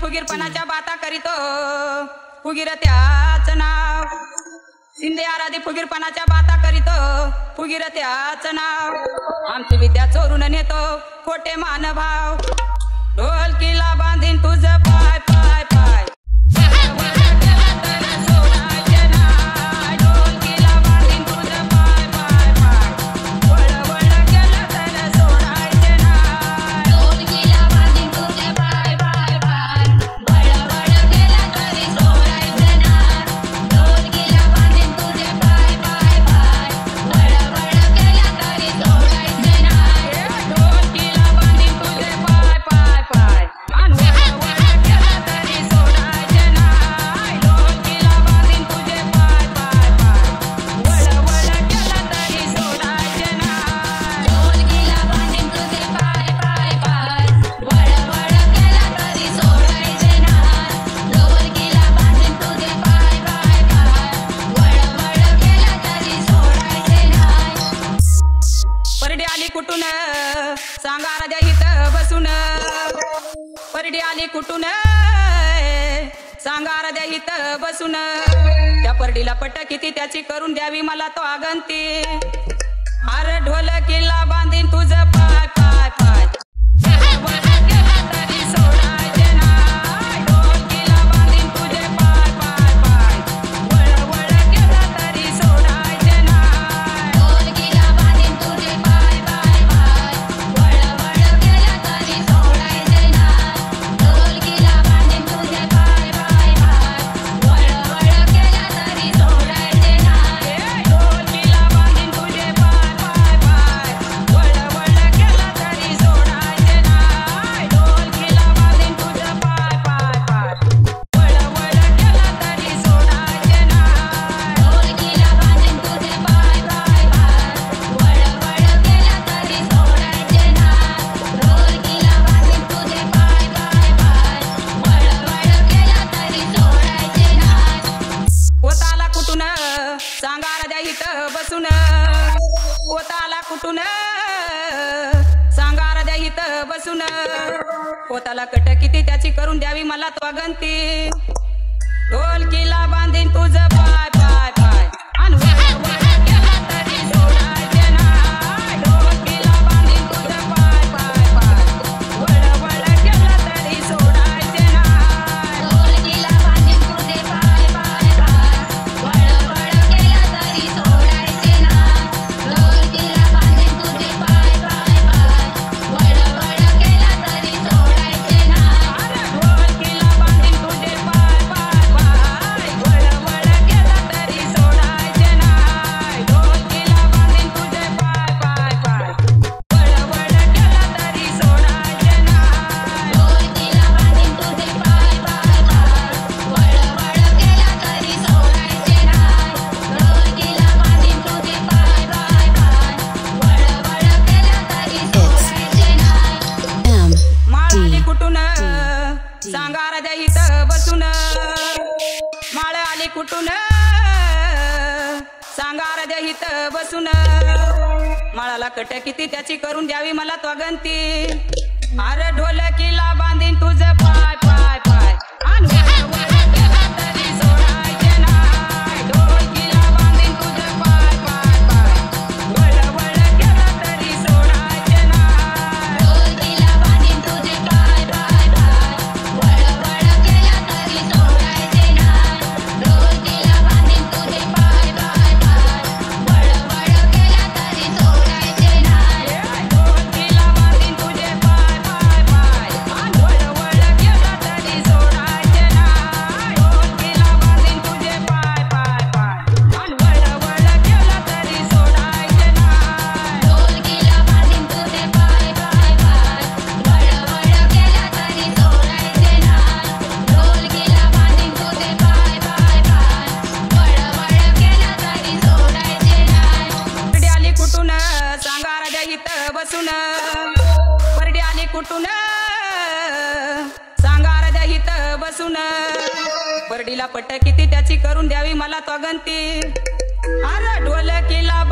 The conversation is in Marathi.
फुगीरपणाच्या बाता करीतो फुगीर त्याच नाव शिंदे आराधी फुगीरपणाच्या बाता करीतो फुगीर त्याच नाव आमची विद्या चोरून नेतो खोटे मानभाव ढोलकीला बांधीन तुझ पाय पाय पाय कुटून सांगा राजा इथं बसून परडी आली कुटून सांगा राजा इथं बसून त्या परडीला पट किती त्याची करून द्यावी मला तो आगंती अरे ढोलकीला बांधीन तुझ पाय पाय पाय सांगा राजा इथं बसून पोताला कुटून सांगा राजा इथं बसून पोताला कट किती त्याची करून द्यावी मला तो गंती ढोलकीला बांधीन तुझ पाय पाय पाय सांगा राजा इथं बसून माळ आली कुटून सांगा राजा इथं बसून माळाला कट किती त्याची करून द्यावी मला तो गंती अरे ढोलकीला बांधीन तुझ पाय पाय पाय बसून परडी आली कुटून सांगा राजा इथं बसून परडीला पट किती त्याची करून द्यावी मला तो गंती अरे ढोलकीला